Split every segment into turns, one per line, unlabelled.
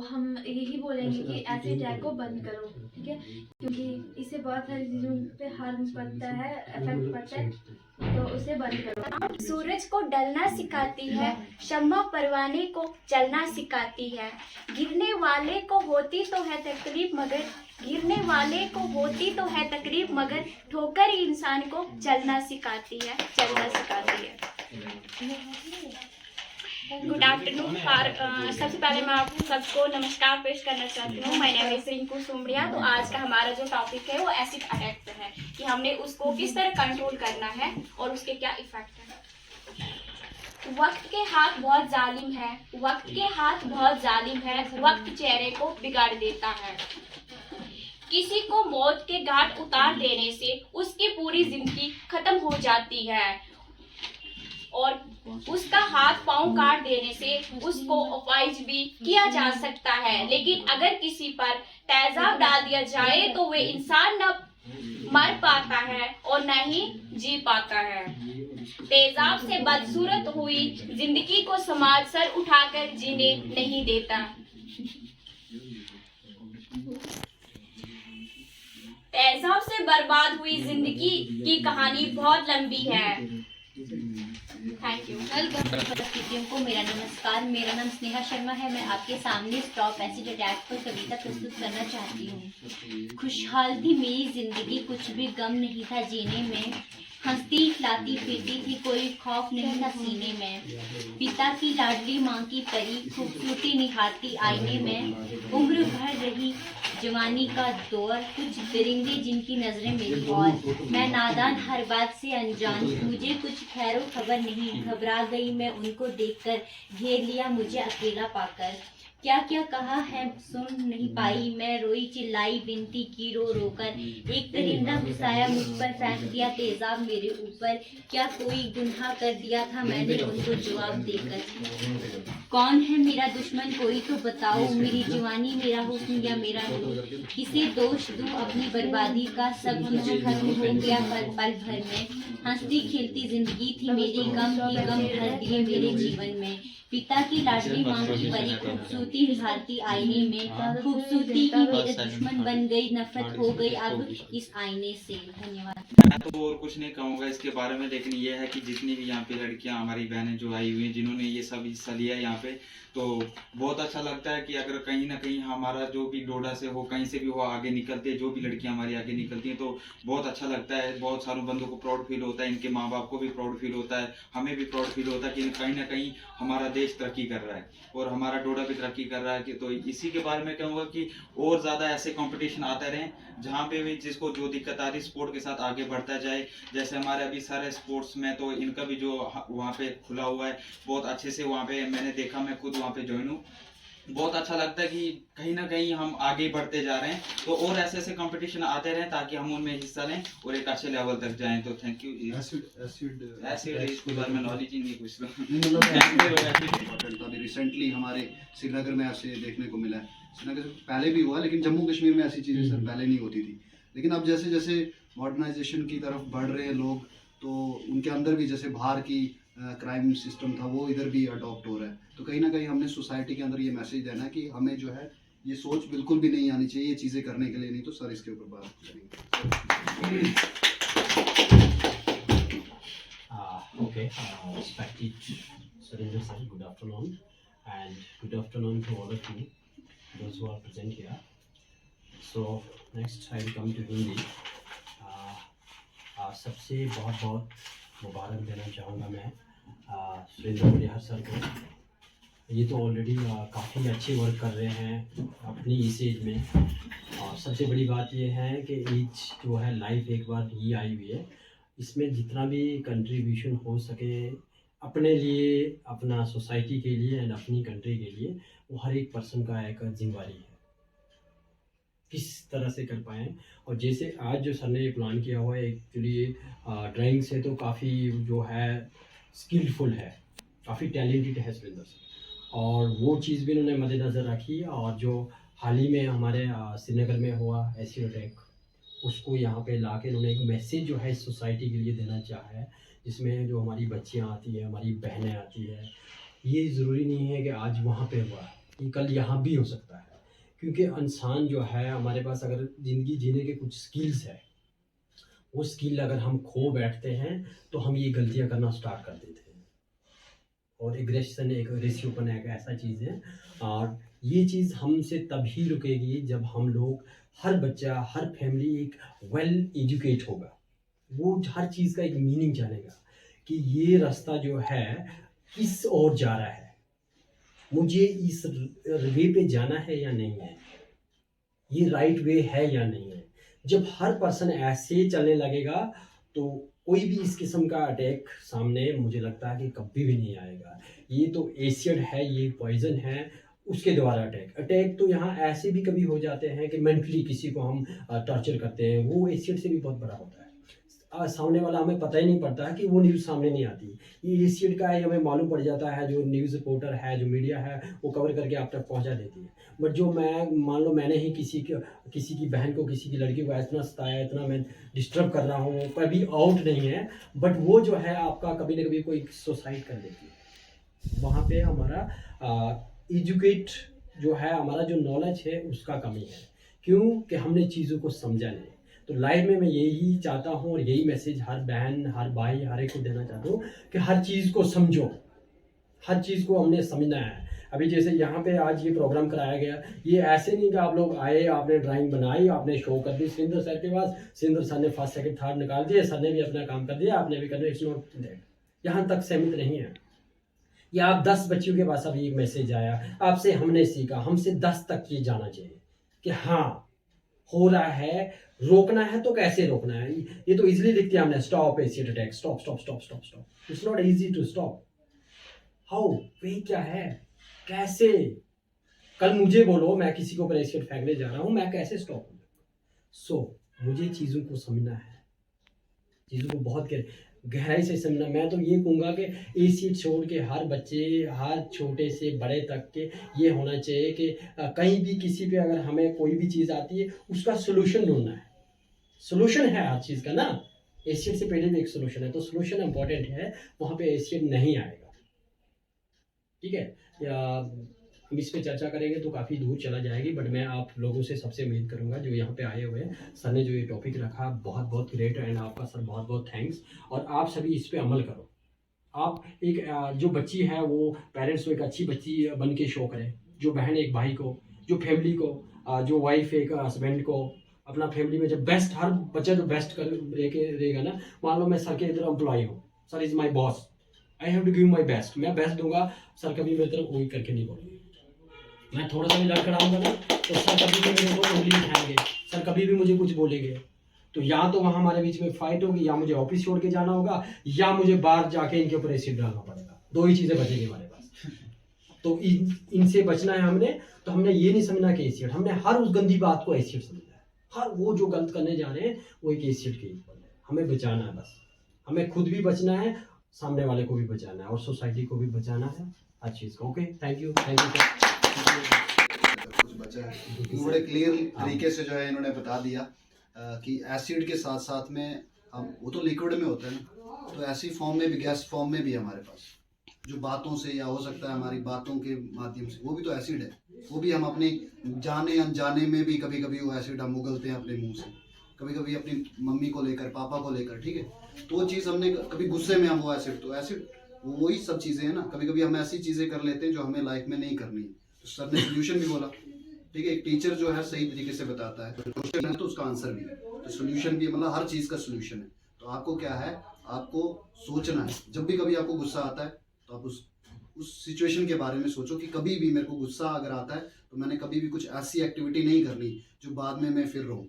हम यही बोलेंगे कि ऐसे अटैक को बंद करो, ठीक है, क्योंकि इससे बहुत सारी चीज़ों पे हार्म पड़ता है, इफेक्ट पड़ता है, तो उसे बंद करो।
सूरज को डलना सिखाती है, शम्मा परवाने को जलना सिखाती है। गिरने वाले को होती तो है तकलीफ मगर ठोकर ही इंसान को चलना सिखाती है। Good afternoon. सबसे पहले मैं आप सबको नमस्कार पेश करना चाहती हूँ। My name is Rinku Sumadiya. तो आज का हमारा जो टॉपिक है वो एसिड अटैक पे है कि हमने उसको किस तरह कंट्रोल करना है और उसके क्या इफेक्ट है। वक्त के हाथ बहुत जालिम है, वक्त चेहरे को बिगाड़ देता है। किसी को मौत के घाट उतार देने से उसकी पूरी जिंदगी खत्म हो जाती है और उसका हाथ पांव काट देने से उसको अफाइज भी किया जा सकता है। लेकिन अगर किसी पर तेजाब डाल दिया जाए तो वे इंसान न मर पाता है और न ही जी पाता है। तेजाब से बदसूरत हुई जिंदगी को समाज सर उठाकर जीने नहीं देता। तेजाब से बर्बाद हुई जिंदगी की कहानी बहुत लंबी है। Thank you.
को मेरा नमस्कार। मेरा नाम स्नेहा शर्मा है। मैं आपके सामने स्टॉप एसिड अटैक पर कविता प्रस्तुत करना चाहती हूँ। खुशहाल थी मेरी जिंदगी, कुछ भी गम नहीं था जीने में। हंसती खिलाती फिरती थी, कोई खौफ नहीं था सीने में। पिता की लाडली माँ की परी, खूबसूरती निहारती आईने में। उम्र भर रही जवानी का दौर, कुछ दरिंदे जिनकी नजरें मेरी और। मैं नादान हर बात से अनजान, मुझे कुछ खैरो खबर नहीं। घबरा गई मैं उनको देखकर, घेर लिया मुझे अकेला पाकर। क्या क्या कहा है सुन नहीं पाई, मैं रोई चिल्लाई विनती की रो रोकर। एक दरिंदा घुसाया मुझ पर, फेंक दिया तेजाब मेरे ऊपर। क्या कोई गुनाह कर दिया था मैंने उनको जवाब देकर। कौन है मेरा दुश्मन कोई तो बताओ, मेरी जवानी मेरा हुस्न या मेरा नूर। किसे दोष दूं अपनी बर्बादी का, सब कुछ खत्म हो गया पल पल भर में। हंसती खिलती जिंदगी थी मेरी, गम ही गम भर दिए मेरे जीवन में। पिता की लाडली माँ की परी, खूबसूरती निहारती आईने में। खूबसूरती ही मेरे दुश्मन बन गई, नफरत हो गई अब इस आईने से। धन्यवाद।
मैं तो और कुछ नहीं कहूँगा इसके बारे में, लेकिन ये है कि जितनी भी यहाँ पे लड़कियाँ हमारी बहनें जो आई हुई हैं, जिन्होंने ये सब हिस्सा लिया है यहाँ पे, तो बहुत अच्छा लगता है कि अगर कहीं ना कहीं हमारा जो भी डोडा से हो, कहीं से भी हो, आगे निकलते हैं, जो भी लड़कियाँ हमारी आगे निकलती हैं, तो बहुत अच्छा लगता है। बहुत सारों बंदों को प्राउड फील होता है, इनके माँ बाप को भी प्राउड फील होता है, हमें भी प्राउड फील होता है कि कहीं ना कहीं हमारा देश तरक्की कर रहा है और हमारा डोडा भी तरक्की कर रहा है। कि तो इसी के बारे में कहूँगा कि और ज़्यादा ऐसे कॉम्पिटिशन आते रहें जहाँ पे भी जिसको जो दिक्कत आ रही स्पोर्ट के साथ आगे बढ़ता जाए। जैसे हमारे अभी सारे स्पोर्ट्स में तो इनका भी जो वहाँ पे खुला हुआ है, बहुत अच्छे से वहाँ पे मैंने देखा, मैं खुद वहाँ पे ज्वाइन हूँ। बहुत अच्छा लगता है कि कहीं ना कहीं हम आगे बढ़ते जा रहे हैं। तो और ऐसे ऐसे कंपटीशन आते रहें ताकि हम उनमें हिस्सा लें और एक अच्छे लेवल तक जाएं। तो थैंक यू। एसिड इसके बारे में नॉलेज ही नहीं कुछ।
अभी रिसेंटली हमारे श्रीनगर में ऐसे देखने को मिला है। श्रीनगर से पहले भी हुआ, लेकिन जम्मू कश्मीर में ऐसी चीज़ें सर पहले नहीं होती थी। लेकिन अब जैसे जैसे मॉडर्नाइजेशन की तरफ बढ़ रहे हैं लोग, तो उनके अंदर भी जैसे बाहर की क्राइम सिस्टम था वो इधर भी अडॉप्ट हो रहा है। तो कहीं ना कहीं हमने सोसाइटी के अंदर ये मैसेज देना है कि हमें जो है ये सोच बिल्कुल भी नहीं आनी चाहिए ये चीज़ें करने के लिए। नहीं तो सर इसके ऊपर बात करेंगे।
Okay, respected Surendra sir, good afternoon, and good afternoon to all of you, those who are present here. So next I will come to Hindi. सबसे बहुत बहुत मुबारक देना चाहूँगा मैं सुरेंद्र परिहार सर को। ये तो ऑलरेडी काफ़ी अच्छे वर्क कर रहे हैं अपनी इस एज में। और सबसे बड़ी बात ये है कि एज जो है लाइफ एक बार ये आई हुई है, इसमें जितना भी कंट्रीब्यूशन हो सके अपने लिए, अपना सोसाइटी के लिए एंड अपनी कंट्री के लिए, वो हर एक पर्सन का एक जिम्मेवारी है किस तरह से कर पाएँ। और जैसे आज जो सर ने ये प्लान किया हुआ है, एक्चुअली ड्राइंग से तो काफ़ी जो है स्किलफुल है, काफ़ी टैलेंटेड है सुरेंद्र सर, और वो चीज़ भी उन्होंने मद्देनज़र रखी। और जो हाल ही में हमारे श्रीनगर में हुआ एसिड अटैक, उसको यहाँ पे ला के उन्होंने एक मैसेज जो है सोसाइटी के लिए देना चाहा है, जिसमें जो हमारी बच्चियाँ आती हैं, हमारी बहनें आती हैं, ये ज़रूरी नहीं है कि आज वहाँ पे हुआ है, ये कल यहाँ भी हो सकता है, क्योंकि इंसान जो है हमारे पास अगर ज़िंदगी जीने के कुछ स्किल्स है, वो स्किल अगर हम खो बैठते हैं तो हम ये गलतियाँ करना स्टार्ट कर देते हैं। और एग्रेशन, एक एग्रेसिवपन एक ऐसा चीज़ है, और ये चीज़ हमसे तभी रुकेगी जब हम लोग, हर बच्चा, हर फैमिली एक वेल एजुकेट होगा, वो हर चीज़ का एक मीनिंग जानेगा कि ये रास्ता जो है किस ओर जा रहा है, मुझे इस वे पे जाना है या नहीं है, ये राइट वे है या नहीं है। जब हर पर्सन ऐसे चलने लगेगा तो कोई भी इस किस्म का अटैक सामने मुझे लगता है कि कभी भी नहीं आएगा। ये तो एसिड है, ये पॉइजन है, उसके द्वारा अटैक तो यहाँ ऐसे भी कभी हो जाते हैं कि मेंटली किसी को हम टॉर्चर करते हैं, वो एसिड से भी बहुत बड़ा होता है। सामने वाला हमें पता ही नहीं पड़ता है कि वो न्यूज़ सामने नहीं आती, ये एसिड का है हमें मालूम पड़ जाता है, जो न्यूज़ रिपोर्टर है, जो मीडिया है, वो कवर करके आप तक पहुंचा देती है। बट जो मैं मान लो मैंने ही किसी की बहन को, किसी की लड़की को इतना सताया, इतना मैं डिस्टर्ब कर रहा हूँ, कभी आउट नहीं है, बट वो जो है आपका कभी ना कभी कोई सुसाइड कर देती है। वहाँ पे हमारा एजुकेट जो है, हमारा जो नॉलेज है उसका कमी है, क्यों कि हमने चीज़ों को समझा नहीं। तो लाइफ में मैं यही चाहता हूँ और यही मैसेज हर बहन, हर भाई, हर एक को देना चाहता हूँ कि हर चीज़ को समझो, हर चीज़ को हमने समझना है। अभी जैसे यहाँ पे आज ये प्रोग्राम कराया गया, ये ऐसे नहीं कि आप लोग आए, आपने ड्राइंग बनाई, आपने शो कर दी सुरेंद्र सर के पास, सुरेंद्र सर ने फर्स्ट सेकंड थर्ड निकाल दिए, सर ने भी अपना काम कर दिया, आपने भी कर दिया। इट्स नॉट दैट, यहाँ तक सीमित नहीं है। या आप 10 बच्चियों के पास अभी एक मैसेज आया, आपसे हमने सीखा, हमसे 10 तक ये जाना चाहिए कि हाँ हो रहा है, रोकना है तो कैसे रोकना है। ये तो इजीली लिखते हैं हमने, stop acid attack, stop stop stop stop stop. It's not easy to stop. How, way क्या है, कैसे। कल मुझे बोलो मैं किसी को ऊपर एसिड फेंकने जा रहा हूँ, मैं कैसे स्टॉप करूँ। मुझे चीज़ों को समझना है, चीज़ों को बहुत गहराई से समझना। मैं तो ये कहूँगा कि एसिड छोड़ के हर बच्चे, हर छोटे से बड़े तक के ये होना चाहिए कि कहीं भी किसी पे अगर हमें कोई भी चीज़ आती है उसका सोल्यूशन ढूंढना है। सोल्यूशन है हर चीज़ का ना, एसिड से पहले भी एक सोल्यूशन है, तो सोल्यूशन इंपॉर्टेंट है, वहाँ पे एसिड नहीं आएगा। ठीक है, या हम इस पर चर्चा करेंगे तो काफ़ी दूर चला जाएगी, बट मैं आप लोगों से सबसे उम्मीद करूंगा जो यहाँ पे आए हुए हैं, सर ने जो ये टॉपिक रखा बहुत बहुत ग्रेट, एंड आपका सर बहुत बहुत थैंक्स। और आप सभी इस पे अमल करो। आप एक जो बच्ची है वो पेरेंट्स को एक अच्छी बच्ची बन के शो करें, जो बहन एक भाई को, जो फैमिली को, जो वाइफ एक हस्बैंड को, अपना फैमिली में जब बेस्ट, हर बच्चा जो बेस्ट कर लेके रहेगा ना। मान लो मैं सर के इधर एम्प्लॉय हूँ, sir is my boss, I have to give my best, मैं बेस्ट दूंगा, सर कभी मेरी तरफ वही करके नहीं बोलेंगे। मैं थोड़ा सा भी लड़खड़ाऊंगा ना तो सर कभी भी मेरे को उंगली उठाएंगे, सर कभी भी मुझे कुछ बोलेंगे, तो या तो वहाँ हमारे बीच में फाइट होगी, या मुझे ऑफिस छोड़ के जाना होगा, या मुझे बाहर जाके इनके ऊपर एसिड डालना पड़ेगा। 2 ही चीज़ें बचेंगी हमारे पास। तो इनसे बचना है हमने। तो हमने ये नहीं समझना कि एसिड, हमने हर उस गंदी बात को एसिड समझना है। हर वो जो गलत करने जा रहे हैं वो एक एसिड के ऊपर है। हमें बचाना है, बस हमें खुद भी बचना है, सामने वाले को भी बचाना है, और सोसाइटी को भी बचाना है हर चीज़ को। Okay, thank you sir.
कुछ बचा है, बड़े क्लियर तरीके से जो है इन्होंने बता दिया कि एसिड के साथ साथ में हम, वो तो लिक्विड में होता है ना, तो ऐसी फॉर्म में भी, गैस फॉर्म में भी हमारे पास जो बातों से, या हो सकता है हमारी बातों के माध्यम से, वो भी तो एसिड है। वो भी हम अपने जाने अनजाने में भी कभी कभी वो एसिड हम उगलते हैं अपने मुंह से, कभी कभी अपनी मम्मी को लेकर, पापा को लेकर। ठीक है, तो वो चीज़ हमने कभी गुस्से में हम वो एसिड, तो एसिड वही सब चीज़ें हैं ना। कभी कभी हम ऐसी चीज़ें कर लेते हैं जो हमें लाइफ में नहीं करनी है। तो सर ने सोल्यूशन भी बोला। ठीक है, एक टीचर जो है सही तरीके से बताता है, क्वेश्चन है तो उसका आंसर भी है, तो सोल्यूशन भी, मतलब हर चीज़ का सोल्यूशन है। तो आपको क्या है, आपको सोचना है। जब भी कभी आपको गुस्सा आता है तो आप उस सिचुएशन के बारे में सोचो कि कभी भी मेरे को गुस्सा अगर आता है तो मैंने कभी भी कुछ ऐसी एक्टिविटी नहीं करनी जो बाद में मैं फिर रहूँ,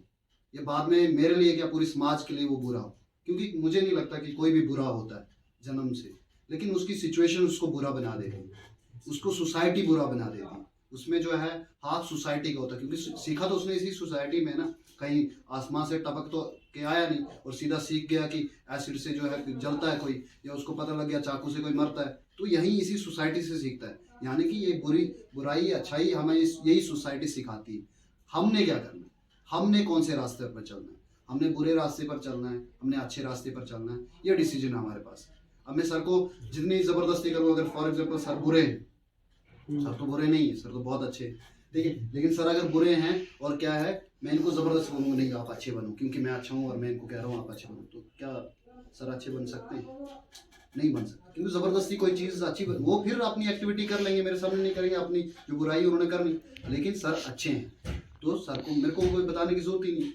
या बाद में मेरे लिए क्या पूरी समाज के लिए वो बुरा हो। क्योंकि मुझे नहीं लगता कि कोई भी बुरा होता है जन्म से, लेकिन उसकी सिचुएशन उसको बुरा बना देती, उसको सोसाइटी बुरा बना देती। उसमें जो है हाथ सोसाइटी का होता है, क्योंकि सीखा तो उसने इसी सोसाइटी में ना, कहीं आसमान से टपक तो के आया नहीं और सीधा सीख गया कि एसिड से जो है जलता है कोई, या उसको पता लग गया चाकू से कोई मरता है, तो यही इसी सोसाइटी से सीखता है। यानी कि ये बुराई अच्छाई हमें यही सोसाइटी सिखाती है। हमने क्या करना है, हमने कौन से रास्ते पर चलना है, हमने बुरे रास्ते पर चलना है, हमने अच्छे रास्ते पर चलना है, ये डिसीजन है हमारे पास। अब मैं सर को जितनी ज़बरदस्ती करूँ, अगर फॉर एग्जाम्पल सर बुरे हैं सर तो बुरे नहीं है, सर तो बहुत अच्छे, ठीक है। लेकिन सर अगर बुरे हैं और क्या है, मैं इनको जबरदस्ती बोलूँगा नहीं आप अच्छे बनो क्योंकि मैं अच्छा हूँ और मैं इनको कह रहा हूँ आप अच्छे बनो, तो क्या सर अच्छे बन सकते हैं? नहीं बन सकते, क्योंकि जबरदस्ती कोई चीज़ अच्छी वो फिर अपनी एक्टिविटी कर लेंगे, मेरे सामने नहीं करेंगे, अपनी जो बुराई उन्होंने करनी। लेकिन सर अच्छे हैं तो सर को मेरे को कोई बताने की जरूरत ही नहीं।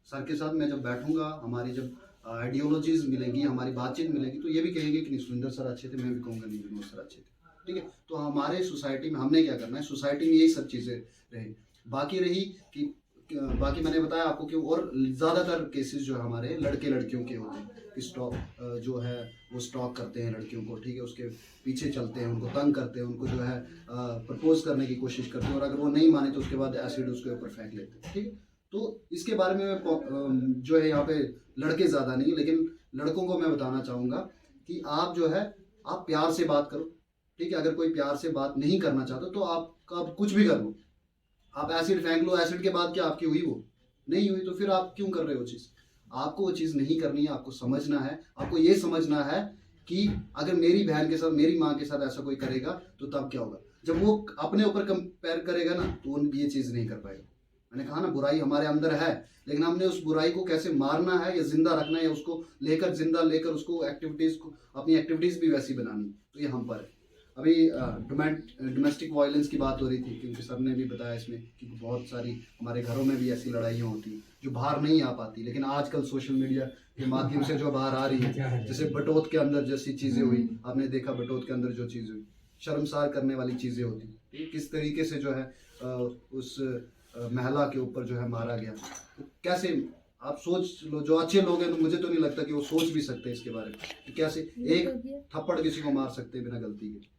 सर के साथ मैं जब बैठूंगा, हमारी जब आइडियोलॉजीज मिलेंगी, हमारी बातचीत मिलेगी, तो ये भी कहेंगे कि नहीं सुरेंद्र सर अच्छे थे, मैं भी कहूँगा नहीं विनोद सर अच्छे थे, ठीक है। तो हमारे सोसाइटी में हमने क्या करना है, सोसाइटी में यही सब चीज़ें रहे। बाकी रही कि बाकी मैंने बताया आपको कि और ज़्यादातर केसेस जो है हमारे लड़के लड़कियों के होते हैं कि स्टॉक जो है वो स्टॉक करते हैं लड़कियों को, ठीक है, उसके पीछे चलते हैं, उनको तंग करते हैं, उनको जो है प्रपोज करने की कोशिश करते हैं और अगर वो नहीं माने तो उसके बाद एसिड उसके ऊपर फेंक लेते हैं, ठीक है। तो इसके बारे में मैं जो है यहाँ पे लड़के ज़्यादा नहीं, लेकिन लड़कों को मैं बताना चाहूँगा कि आप जो है आप प्यार से बात करो, ठीक है। अगर कोई प्यार से बात नहीं करना चाहता तो आप कुछ भी कर लो, आप एसिड फेंक लो, एसिड के बाद क्या आपकी हुई, वो नहीं हुई, तो फिर आप क्यों कर रहे हो चीज़? आपको वो चीज़ नहीं करनी है, आपको समझना है, आपको ये समझना है कि अगर मेरी बहन के साथ, मेरी माँ के साथ ऐसा कोई करेगा तो तब क्या होगा। जब वो अपने ऊपर कंपेयर करेगा ना तो वो ये चीज़ नहीं कर पाएगा। मैंने कहा ना बुराई हमारे अंदर है, लेकिन हमने उस बुराई को कैसे मारना है या जिंदा रखना है या उसको लेकर जिंदा लेकर उसको एक्टिविटीज़ को, अपनी एक्टिविटीज़ भी वैसी बनानी, तो ये हम पर है। अभी डोमेस्टिक वायलेंस की बात हो रही थी, क्योंकि सर ने भी बताया इसमें कि बहुत सारी हमारे घरों में भी ऐसी लड़ाइयाँ होती जो बाहर नहीं आ पाती, लेकिन आजकल सोशल मीडिया के माध्यम से जो बाहर आ रही है, जैसे बटोत के अंदर जैसी चीज़ें हुई, आपने देखा बटोत के अंदर जो चीज़ हुई, शर्मसार करने वाली चीज़ें होती, किस तरीके से जो है उस महिला के ऊपर जो है मारा गया। तो कैसे आप सोच लो, जो अच्छे लोग हैं तो मुझे तो नहीं लगता कि वो सोच भी सकते हैं इसके बारे में कि कैसे एक थप्पड़ किसी को मार सकते हैं बिना गलती के,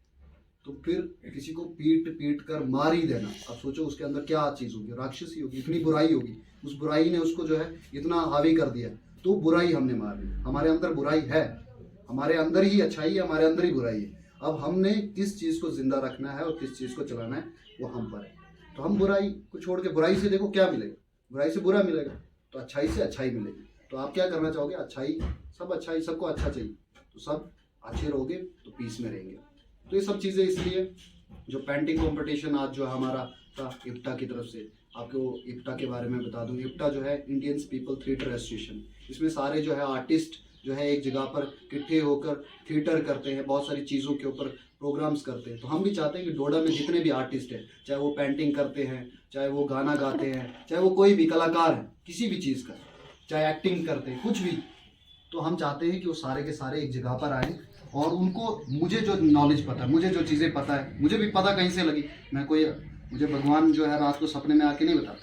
तो फिर किसी को पीट कर मार ही देना। अब सोचो उसके अंदर क्या चीज़ होगी, राक्षसी होगी, इतनी बुराई होगी, उस बुराई ने उसको जो है इतना हावी कर दिया, तो बुराई हमने मार दी। हमारे अंदर बुराई है, हमारे अंदर ही अच्छाई है, हमारे अंदर ही बुराई है। अब हमने किस चीज़ को जिंदा रखना है और किस चीज़ को चलाना है वो हम पर है। तो हम बुराई को छोड़ के, बुराई से देखो क्या मिलेगा, बुराई से बुरा मिलेगा, तो अच्छाई से अच्छाई मिलेगी। तो आप क्या करना चाहोगे, अच्छाई, सब अच्छाई, सबको अच्छा चाहिए, तो सब अच्छे रहोगे तो पीस में रहेंगे। तो ये सब चीज़ें इसलिए जो पेंटिंग कंपटीशन आज जो हमारा था इप्टा की तरफ से, आपको इप्टा के बारे में बता दूं। इप्टा जो है इंडियंस पीपल थिएटर एसोसिएशन, इसमें सारे जो है आर्टिस्ट जो है एक जगह पर इकट्ठे होकर थिएटर करते हैं, बहुत सारी चीज़ों के ऊपर प्रोग्राम्स करते हैं। तो हम भी चाहते हैं कि डोडा में जितने भी आर्टिस्ट हैं, चाहे वो पेंटिंग करते हैं, चाहे वो गाना गाते हैं, चाहे वो कोई भी कलाकार है किसी भी चीज़ का, चाहे एक्टिंग करते हैं, कुछ भी, तो हम चाहते हैं कि वो सारे के सारे एक जगह पर आए और उनको, मुझे जो नॉलेज पता है, मुझे जो चीज़ें पता है, मुझे भी पता कहीं से लगी, मुझे भगवान जो है रात को सपने में आके नहीं बता,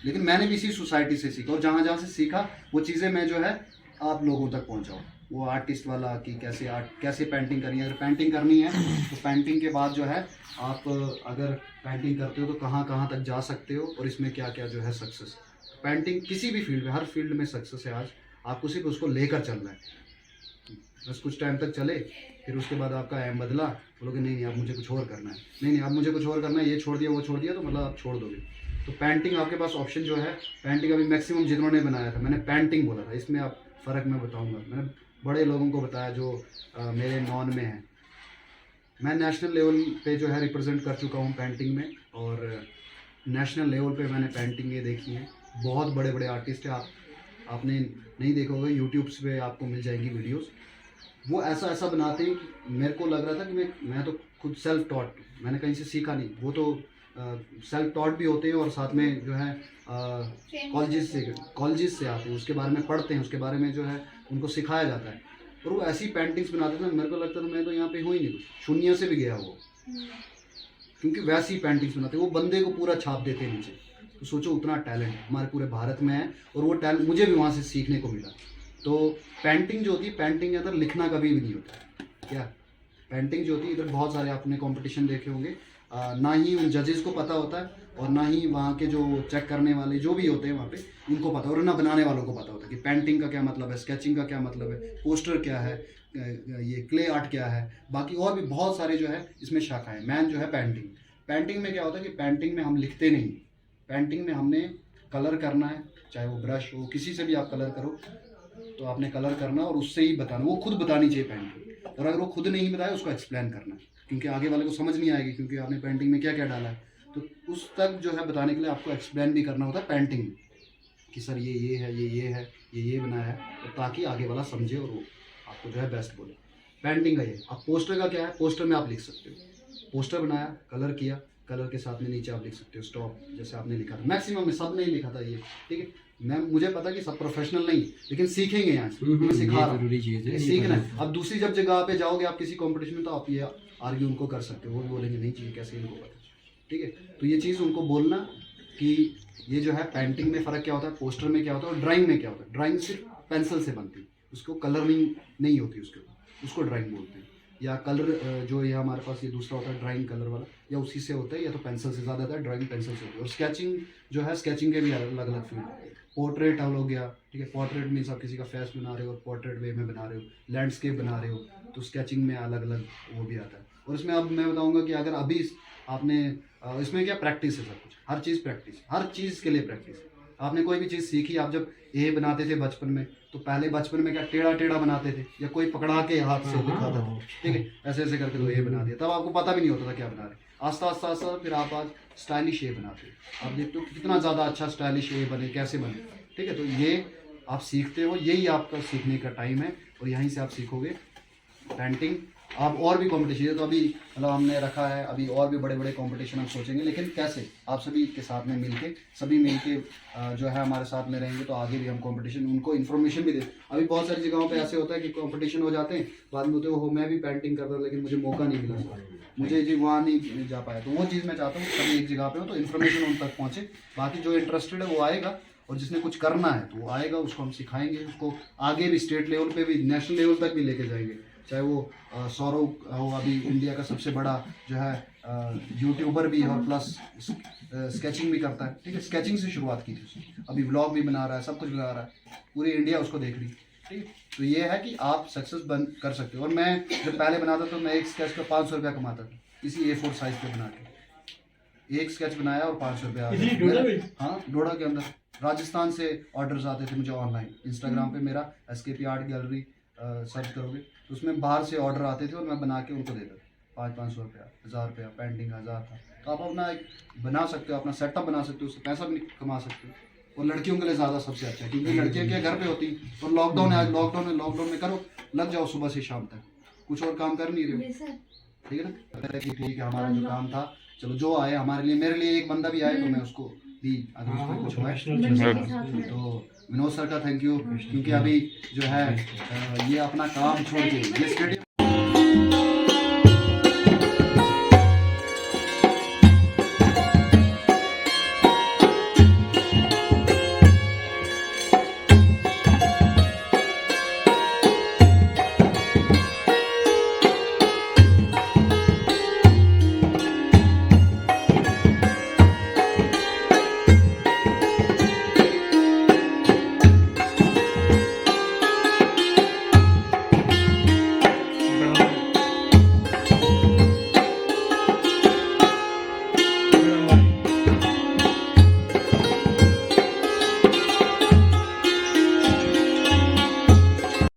लेकिन मैंने भी इसी सोसाइटी से सीखा और जहाँ जहाँ से सीखा वो चीज़ें मैं जो है आप लोगों तक पहुँचाऊँ। वो आर्टिस्ट वाला कि कैसे पेंटिंग करनी है, अगर पेंटिंग करनी है तो पेंटिंग के बाद जो है आप अगर पेंटिंग करते हो तो कहाँ कहाँ तक जा सकते हो और इसमें क्या क्या जो है सक्सेस, पेंटिंग किसी भी फील्ड में, हर फील्ड में सक्सेस है आज, आपको सिर्फ उसको लेकर चलना है। बस कुछ टाइम तक चले, फिर उसके बाद आपका एम बदला, बोलोगे नहीं अब मुझे कुछ और करना है, नहीं अब मुझे कुछ और करना है, ये छोड़ दिया वो छोड़ दिया, तो मतलब आप छोड़ दोगे। तो पेंटिंग आपके पास ऑप्शन जो है, पेंटिंग अभी मैक्सिमम जिन्होंने बनाया था, मैंने पेंटिंग बोला था, इसमें आप फ़र्क मैं बताऊँगा, मैंने बड़े लोगों को बताया जो मेरे नॉन में हैं। मैं नेशनल लेवल पे जो है रिप्रेजेंट कर चुका हूँ पेंटिंग में, और नेशनल लेवल पे मैंने पेंटिंगें देखी हैं, बहुत बड़े बड़े आर्टिस्ट हैं, आपने नहीं देखा होगा, यूट्यूब पे आपको मिल जाएंगी वीडियोस। वो ऐसा बनाते हैं कि मेरे को लग रहा था कि मैं तो खुद सेल्फ टॉट, मैंने कहीं से सीखा नहीं, वो तो सेल्फ टॉट भी होते हैं और साथ में जो है कॉलेजेस से आते हैं, उसके बारे में पढ़ते हैं, उसके बारे में जो है उनको सिखाया जाता है, और वो ऐसी पेंटिंग्स बनाते थे, मेरे को लगता था मैं तो यहाँ पे हूँ ही नहीं, कुछ शून्य से भी गया वो, क्योंकि वैसी पेंटिंग्स बनाते, वो बंदे को पूरा छाप देते हैं नीचे। तो सोचो उतना टैलेंट हमारे पूरे भारत में है, और वो टैलेंट मुझे भी वहाँ से सीखने को मिला। तो पेंटिंग जो होती है, पेंटिंग के अंदर लिखना कभी भी नहीं होता, क्या पेंटिंग जो होती है, इधर बहुत सारे आपने कंपटीशन देखे होंगे, ना ही उन जजेस को पता होता है और ना ही वहाँ के जो चेक करने वाले जो भी होते हैं वहाँ पे उनको पता, और ना बनाने वालों को पता होता है कि पेंटिंग का क्या मतलब है, स्केचिंग का क्या मतलब है, पोस्टर क्या है, ये क्ले आर्ट क्या है, बाकी और भी बहुत सारे जो है इसमें शाखाएं। मैन जो है पेंटिंग में क्या होता है कि पेंटिंग में हम लिखते नहीं, पेंटिंग में हमने कलर करना है, चाहे वो ब्रश हो, किसी से भी आप कलर करो तो आपने कलर करना और उससे ही बताना, वो खुद बतानी चाहिए पेंटिंग, और अगर वो खुद नहीं बताए उसको एक्सप्लेन करना है। क्योंकि आगे वाले को समझ नहीं आएगी क्योंकि आपने पेंटिंग में क्या क्या डाला है। तो उस तक जो है बताने के लिए आपको एक्सप्लेन भी करना होता है पेंटिंग में कि सर ये है, ये है, ये बनाया है, तो ताकि आगे वाला समझे और वो आपको जो है बेस्ट बोले। पेंटिंग का ये। अब पोस्टर का क्या है, पोस्टर में आप लिख सकते हो, पोस्टर बनाया, कलर किया, कलर के साथ में नीचे आप लिख सकते हो स्टॉप, जैसे आपने लिखा था। मैक्सिमम में सब ने लिखा था ये, ठीक है। मैं मुझे पता कि सब प्रोफेशनल नहीं, लेकिन सीखेंगे यहाँ से, मैं सिखा रहा हूँ, सीखना है। अब दूसरी जब जगह पे जाओगे आप किसी कंपटीशन में, तो आप ये आर्ग्यू उनको कर सकते हो, वो भी बोलेंगे नहीं चाहिए, कैसे इनको पता, ठीक है। तो ये चीज़ उनको बोलना कि ये जो है पेंटिंग में फ़र्क क्या होता है, पोस्टर में क्या होता है और ड्राइंग में क्या होता है। ड्राइंग सिर्फ पेंसिल से बनती है, उसको कलरिंग नहीं होती उसके ऊपर, उसको ड्राइंग बोलते हैं। या कलर जो ये हमारे पास ये दूसरा होता है ड्राइंग कलर वाला, या उसी से होता है, या तो पेंसिल से ज़्यादा होता है, ड्राइंग पेंसिल से होती है। और स्केचिंग जो है, स्केचिंग के भी अलग अलग फील्ड है। पोर्ट्रेट हो गया, ठीक है, पोर्ट्रेट मीन्स आप किसी का फेस बना रहे हो और पोर्ट्रेट वे में बना रहे हो, लैंडस्केप बना रहे हो, तो स्केचिंग में अलग अलग वो भी आता है। और इसमें अब मैं बताऊंगा कि अगर अभी आपने इसमें क्या प्रैक्टिस है, सब कुछ, हर चीज़ प्रैक्टिस, हर चीज़ के लिए प्रैक्टिस। आपने कोई भी चीज़ सीखी, आप जब ए बनाते थे बचपन में, तो पहले बचपन में क्या टेढ़ा टेढ़ा बनाते थे, या कोई पकड़ा के हाथ से दिखाता था, ठीक है, ऐसे ऐसे करके तो ए बना दिया, तब आपको पता भी नहीं होता था क्या बना रहे। आस्ता आस्ता आस्ता फिर आप आज स्टाइलिश ए बनाते हो, आप देखते हो कितना ज़्यादा अच्छा स्टाइलिश ए बने, कैसे बने, ठीक है। तो ये आप सीखते हो, यही आपका सीखने का टाइम है, और यहीं से आप सीखोगे पेंटिंग। आप और भी कंपटीशन है, तो अभी मतलब हमने रखा है, अभी और भी बड़े बड़े कंपटीशन हम सोचेंगे, लेकिन कैसे आप सभी के साथ में मिलके, सभी मिलके जो है हमारे साथ में रहेंगे, तो आगे भी हम कंपटीशन, उनको इन्फॉर्मेशन भी दे। अभी बहुत सारी जगहों पे ऐसे होता है कि कंपटीशन हो जाते हैं, बाद में होते हो मैं भी पेंटिंग कर रहा हूँ लेकिन मुझे मौका नहीं मिला, मुझे जी वहाँ नहीं जा पाया। तो वो चीज़ मैं चाहता हूँ सभी एक जगह पे हो, तो इन्फॉर्मेशन उन तक पहुँचे। बाकी जो इंटरेस्टेड है वो आएगा, और जिसने कुछ करना है तो वो आएगा, उसको हम सिखाएंगे, उसको आगे भी स्टेट लेवल पे भी, नेशनल लेवल तक भी लेके जाएंगे। चाहे वो सौरव हो, अभी इंडिया का सबसे बड़ा जो है यूट्यूबर भी है, और प्लस स्केचिंग भी करता है, ठीक है। स्केचिंग से शुरुआत की थी उसने, अभी व्लॉग भी बना रहा है, सब कुछ बना रहा है, पूरी इंडिया उसको देख रही है, ठीक है। तो ये है कि आप सक्सेस कर सकते हो। और मैं जब पहले बनाता तो मैं एक स्केच का 500 रुपया कमाता था, इसी A4 साइज पे बना के एक स्केच बनाया और 500 रुपया। हाँ, डोडा के अंदर राजस्थान से ऑर्डर्स आते थे मुझे ऑनलाइन। इंस्टाग्राम पे मेरा SKP आर्ट गैलरी सर्च करोगे तो उसमें बाहर से ऑर्डर आते थे, और मैं बना के उनको देता था। 500 रुपया, 1000 रुपया, पेंटिंग 1000 था। तो आप अपना एक बना सकते हो, अपना सेटअप बना सकते हो, उससे पैसा भी कमा सकते हो। और लड़कियों के लिए ज़्यादा सबसे अच्छा है, क्योंकि लड़कियाँ क्या घर पे होती हैं, और लॉकडाउन है आज, लॉकडाउन में करो, लग जाओ सुबह से शाम तक, कुछ और काम कर नहीं रहे हो, ठीक है ना। ठीक है, हमारा जो काम था, चलो जो आए हमारे लिए, मेरे लिए एक बंदा भी आए तो मैं उसको दी, अगर उसको कुछ हुआ तो विनोद सर का थैंक यू, क्योंकि अभी जो है ये अपना काम छोड़ के ये स्टेडियम